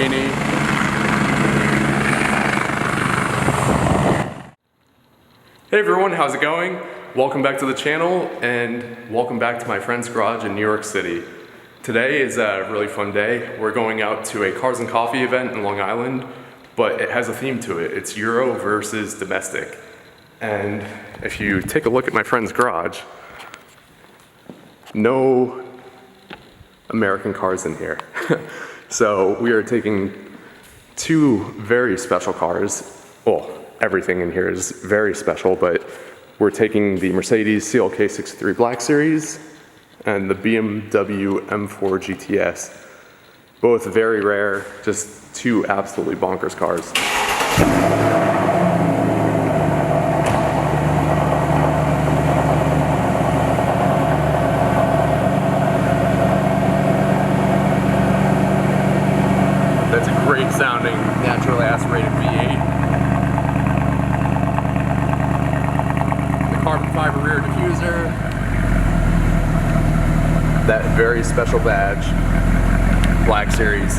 rainy. Hey everyone, how's it going? Welcome back to the channel and welcome back to my friend's garage in New York City. Today is a really fun day. We're going out to a Cars and Coffee event in Long Island, but it has a theme to it. It's Euro versus domestic. And if you take a look at my friend's garage, no American cars in here. So we are taking two very special cars. Well, everything in here is very special, but we're taking the Mercedes CLK63 Black Series and the BMW M4 GTS. Both very rare, just two absolutely bonkers cars. That's a great sounding, naturally aspirated V8. The carbon fiber rear diffuser. That very special badge, Black Series.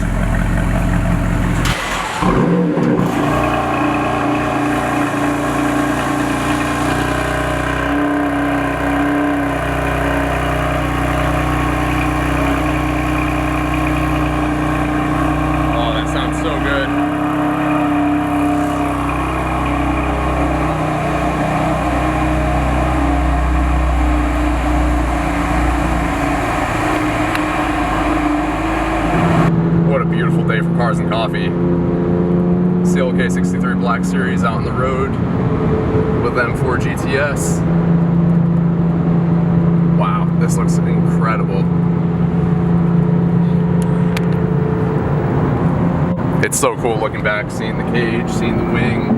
Beautiful day for Cars and Coffee. CLK63 Black Series out on the road with M4 GTS. Wow, this looks incredible. It's so cool looking back, seeing the cage, seeing the wing.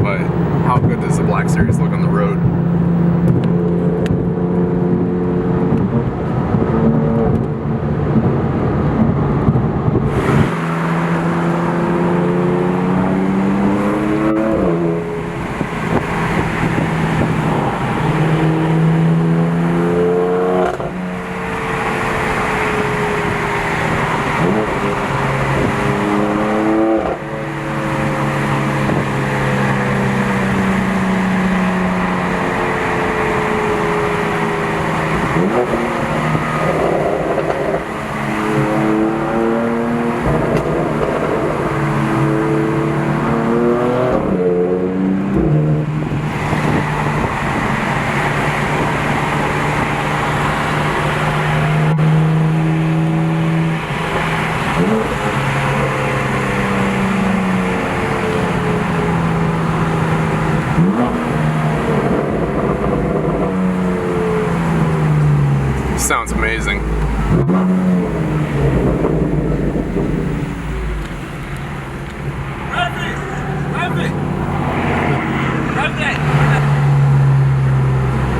But how good does the Black Series look on the road? Sounds amazing.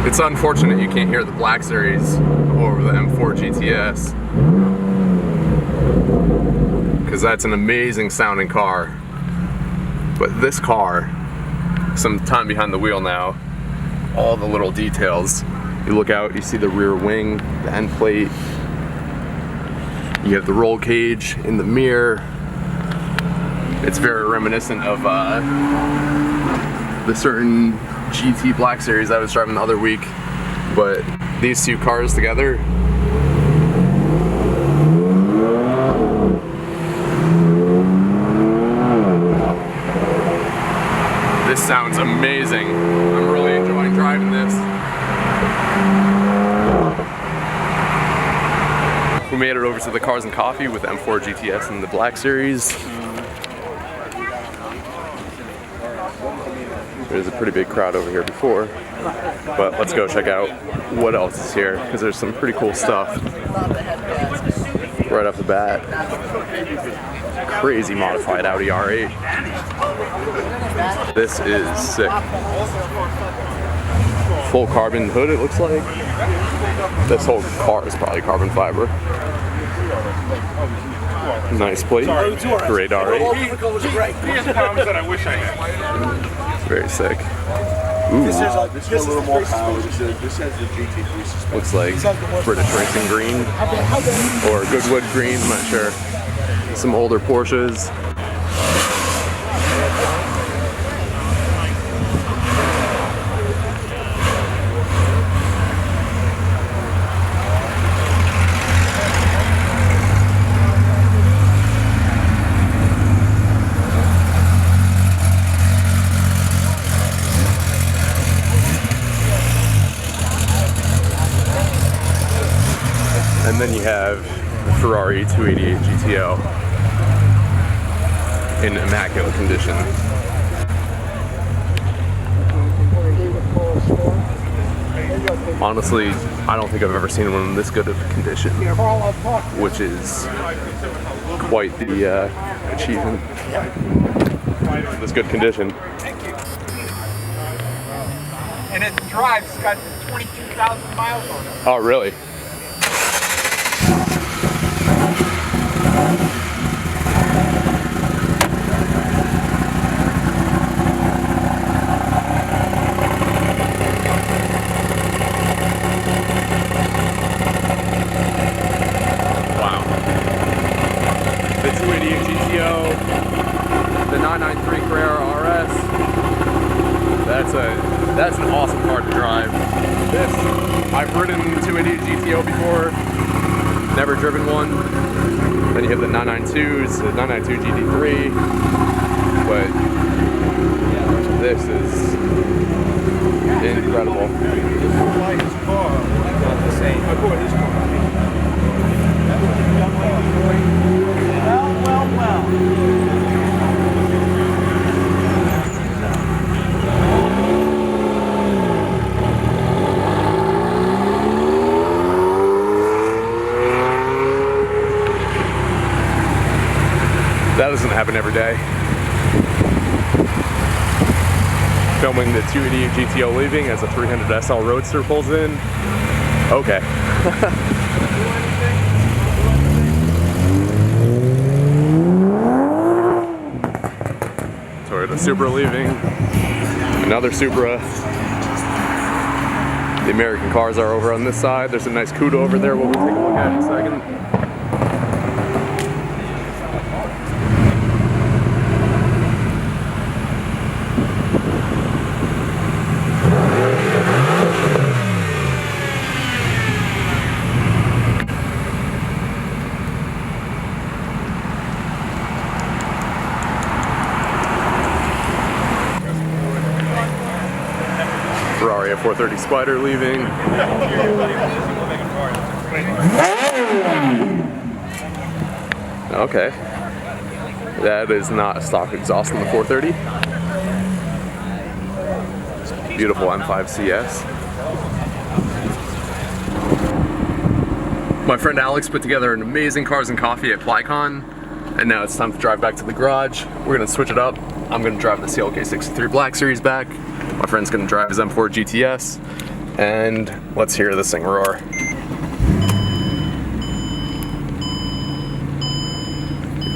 It's unfortunate you can't hear the Black Series over the M4 GTS, because that's an amazing sounding car. But this car, some time behind the wheel now, all the little details. You look out, you see the rear wing, the end plate. You have the roll cage in the mirror. It's very reminiscent of the certain GT Black Series I was driving the other week. But these two cars together, this sounds amazing. I'm really enjoying driving this. We made it over to the Cars and Coffee with M4 GTS and the Black Series. There's a pretty big crowd over here before, but let's go check out what else is here, because there's some pretty cool stuff right off the bat. Crazy modified Audi R8. This is sick. Full carbon hood, it looks like. This whole car is probably carbon fiber. Nice plate. Great R8. Very sick. Ooh. This has a little more power. This has the GT3 suspension. Looks like British Racing green or Goodwood green, I'm not sure. some older Porsches. And then you have the Ferrari 288 GTO in immaculate condition. Honestly, I don't think I've ever seen one in this good of condition, which is quite the achievement. This good condition. And it drives, got 22,000 miles on it. Oh, really? The 288 GTO, the 993 Carrera RS. That's an awesome car to drive. I've ridden the 288 GTO before, never driven one. Then you have the 992s, the 992 GT3, but this is incredible. That doesn't happen every day. Filming the 288 GTO leaving as a 300 SL Roadster pulls in. Okay. Toyota Supra leaving. Another Supra. The American cars are over on this side. There's a nice Cuda over there we'll take a look at in a second. Ferrari F430 Spider leaving. Okay. That is not a stock exhaust on the 430. Beautiful M5 CS. My friend Alex put together an amazing Cars and Coffee at PlyCon, and now it's time to drive back to the garage. We're gonna switch it up. I'm gonna drive the CLK63 Black Series back. My friend's gonna drive his M4 GTS, and let's hear this thing roar.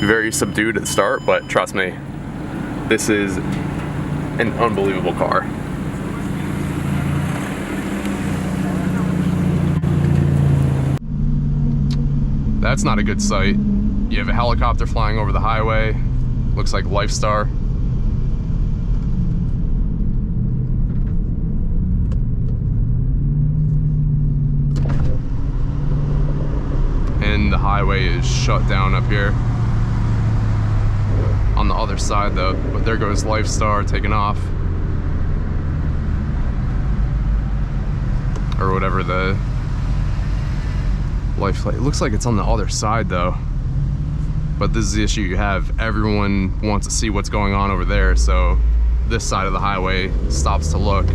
Very subdued at the start, but trust me, this is an unbelievable car. That's not a good sight. You have a helicopter flying over the highway. Looks like Lifestar. And the highway is shut down up here. On the other side though, but there goes Lifestar taking off. Or whatever the life flight. It looks like it's on the other side though. But this is the issue you have. Everyone wants to see what's going on over there, so this side of the highway stops to look.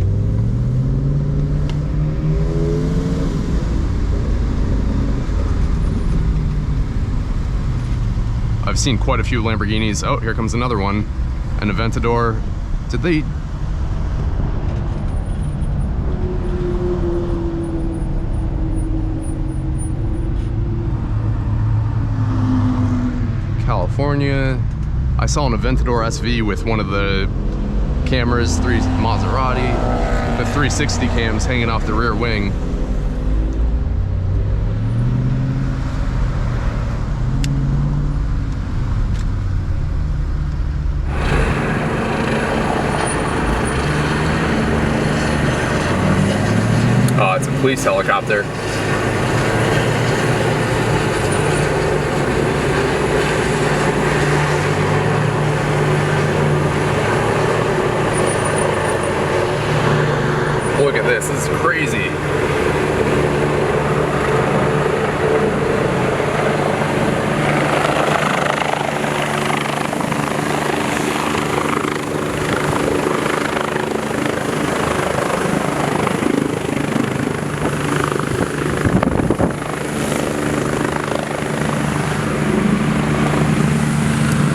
I've seen quite a few Lamborghinis. Oh, here comes another one. An Aventador. Did they... California. I saw an Aventador SV with one of the cameras, Maserati, the 360 cams hanging off the rear wing. police helicopter. Look at this is crazy.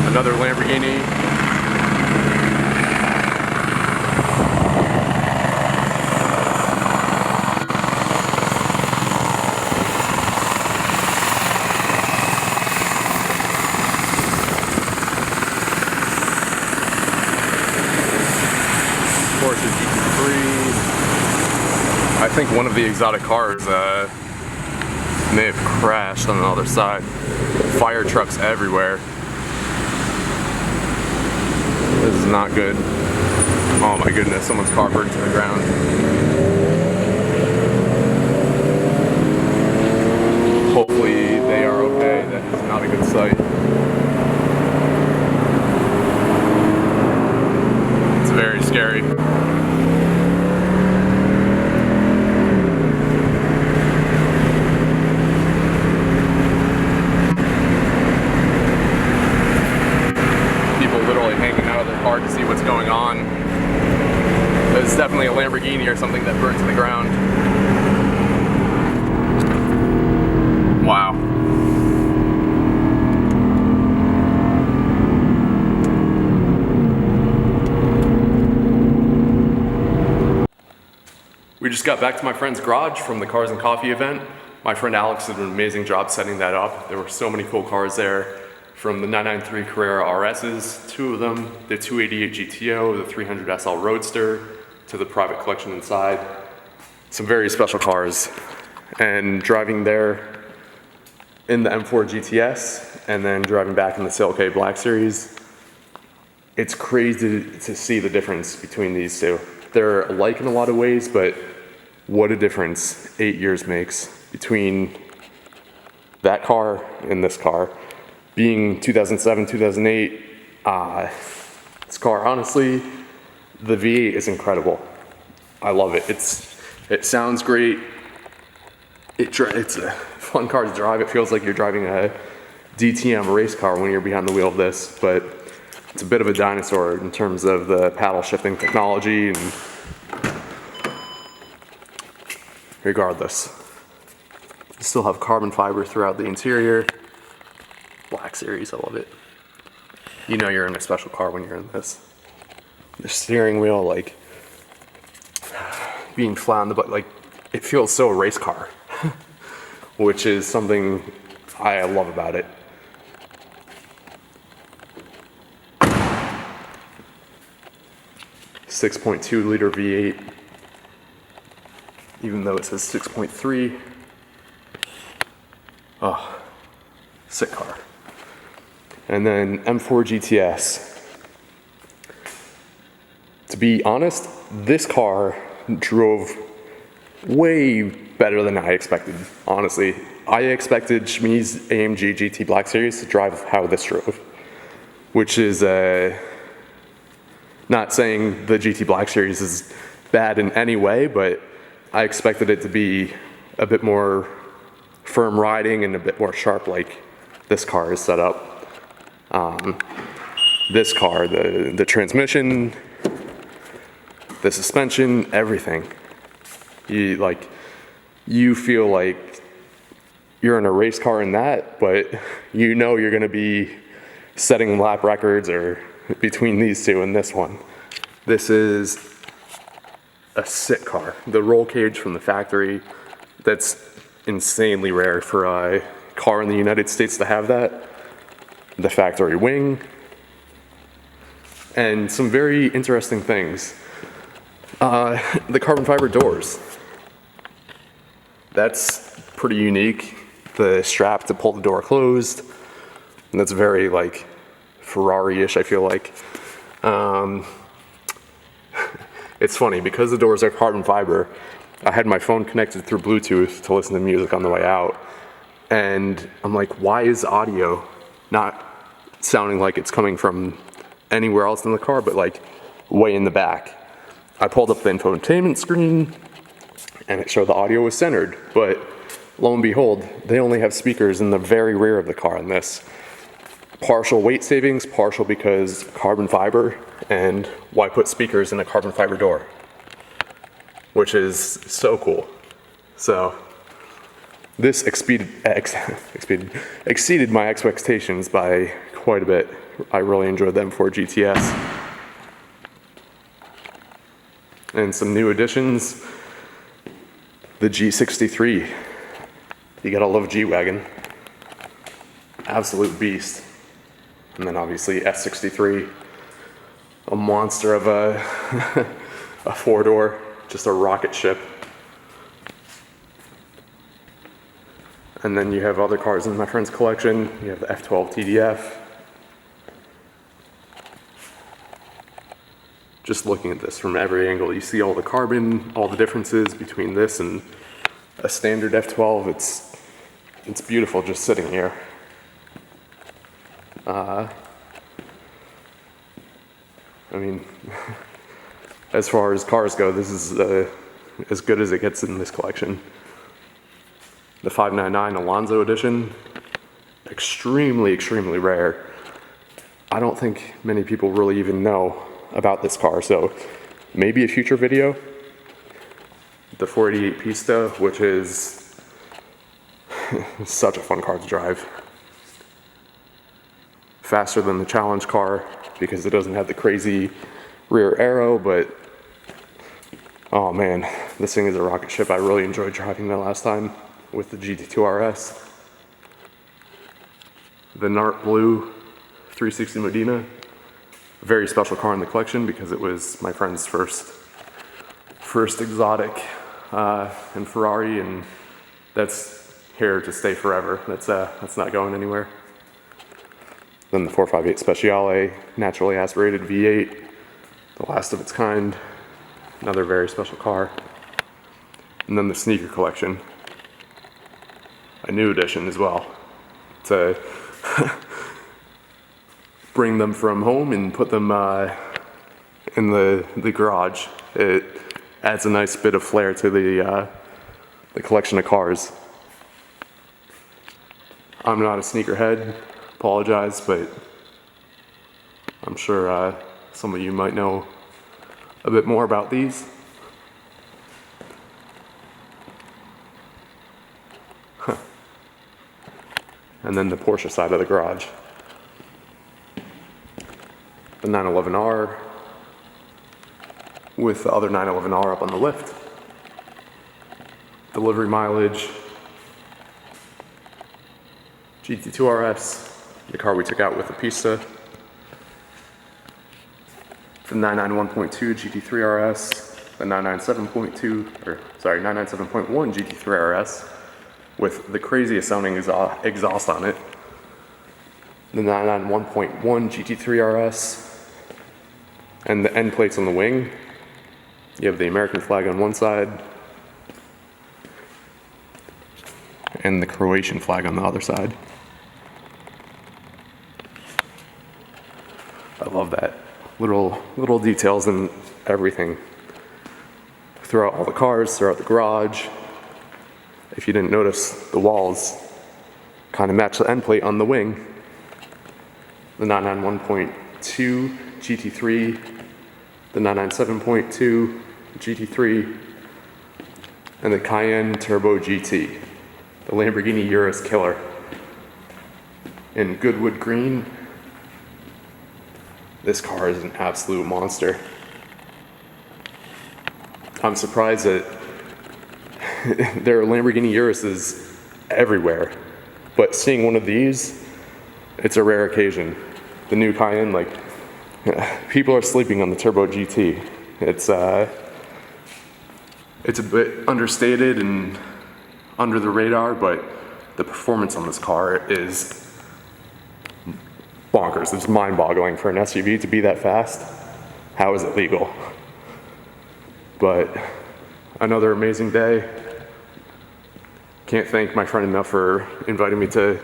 Another Lamborghini. Porsche GT3. I think one of the exotic cars may have crashed on the other side. Fire trucks everywhere. This is not good. Oh my goodness, someone's car burned to the ground. Hopefully they are okay. That is not a good sight. It's very scary. Hard to see what's going on. It's definitely a Lamborghini or something that burned to the ground. Wow. We just got back to my friend's garage from the Cars and Coffee event. My friend Alex did an amazing job setting that up. There were so many cool cars there. From the 993 Carrera RSs, 2 of them, the 288 GTO, the 300 SL Roadster, to the private collection inside. Some very special cars. And driving there in the M4 GTS, and then driving back in the CLK Black Series, it's crazy to see the difference between these two. They're alike in a lot of ways, but what a difference 8 years makes between that car and this car. Being 2007, 2008, this car, honestly, the V8 is incredible. I love it. It sounds great. It's a fun car to drive. It feels like you're driving a DTM race car when you're behind the wheel of this, but it's a bit of a dinosaur in terms of the paddle shifting technology. And regardless, you still have carbon fiber throughout the interior. Black Series, I love it. You know you're in a special car when you're in this. The steering wheel, like, being flat on the butt, like, it feels so race car, which is something I love about it. .2 liter V8, even though it says 6.3. Oh, sick car. And then M4 GTS. To be honest, this car drove way better than I expected, honestly. I expected Shmi's AMG GT Black Series to drive how this drove, which is not saying the GT Black Series is bad in any way, but I expected it to be a bit more firm riding and a bit more sharp like this car is set up. This car, the transmission, the suspension, everything. You feel like you're in a race car in that, but you know you're gonna be setting lap records or between these two and this one. This is a sick car. The roll cage from the factory, that's insanely rare for a car in the United States to have that. The factory wing, and some very interesting things. The carbon fiber doors. That's pretty unique. The strap to pull the door closed. And that's very like Ferrari-ish, I feel like. It's funny because the doors are carbon fiber. I had my phone connected through Bluetooth to listen to music on the way out, and I'm like, why is audio not sounding like it's coming from anywhere else in the car, but like way in the back? I pulled up the infotainment screen, and it showed the audio was centered, but lo and behold, they only have speakers in the very rear of the car in this. Partial weight savings, partial because carbon fiber, and why put speakers in a carbon fiber door? Which is so cool. So this exceeded my expectations by quite a bit. I really enjoyed the M4 GTS. And some new additions, the G63. You gotta love G-Wagon. Absolute beast. And then obviously S63, a monster of a, a four-door, just a rocket ship. And then you have other cars in my friend's collection. You have the F12 TDF. Just looking at this from every angle, you see all the carbon, all the differences between this and a standard F12. It's beautiful just sitting here. I mean, as far as cars go, this is as good as it gets in this collection. The 599 Alonso edition, extremely, extremely rare. I don't think many people really even know about this car, so maybe a future video. The 488 Pista, which is such a fun car to drive. Faster than the Challenge car because it doesn't have the crazy rear aero, but oh man, this thing is a rocket ship. I really enjoyed driving that last time with the GT2 RS. The Nart Blue 360 Modena, a very special car in the collection because it was my friend's first exotic in Ferrari, and that's here to stay forever. That's not going anywhere. Then the 458 Speciale, naturally aspirated V8, the last of its kind, another very special car. And then the sneaker collection, a new edition as well, to bring them from home and put them in the garage. It adds a nice bit of flair to the collection of cars. I'm not a sneakerhead, apologize, but I'm sure some of you might know a bit more about these. And then the Porsche side of the garage. The 911R with the other 911R up on the lift. Delivery mileage. GT2 RS, the car we took out with the Pista. The 991.2 GT3 RS, the 997.1 GT3 RS with the craziest sounding exhaust on it. The 991.1 GT3 RS, and the end plates on the wing. You have the American flag on one side and the Croatian flag on the other side. I love that. Little details and everything. Throughout all the cars, throughout the garage. If you didn't notice, the walls kind of match the end plate on the wing. The 991.2 GT3, the 997.2 GT3, and the Cayenne Turbo GT, the Lamborghini Urus killer. In Goodwood Green, this car is an absolute monster. I'm surprised that there are Lamborghini Uruses everywhere, but seeing one of these, it's a rare occasion. The new Cayenne, like, people are sleeping on the Turbo GT. It's a bit understated and under the radar, but the performance on this car is bonkers. It's mind-boggling for an SUV to be that fast. How is it legal? But another amazing day. Can't thank my friend enough for inviting me to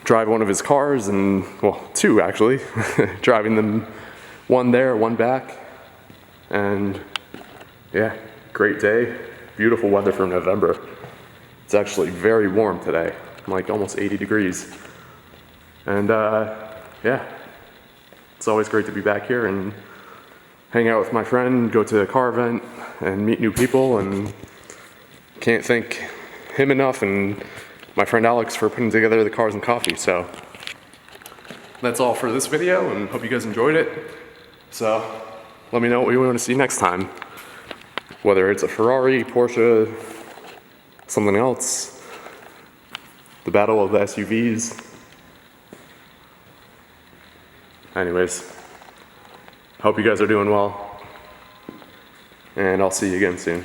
drive one of his cars, and well, two actually, driving them, one there, one back, and yeah, great day, beautiful weather for November. It's actually very warm today, like almost 80 degrees, and yeah, it's always great to be back here and hang out with my friend, go to a car event, and meet new people, and can't thank him enough, and my friend Alex for putting together the cars and coffee. So that's all for this video, and hope you guys enjoyed it. So let me know what you want to see next time. Whether it's a Ferrari, Porsche, something else, the battle of the SUVs. Anyways, hope you guys are doing well, and I'll see you again soon.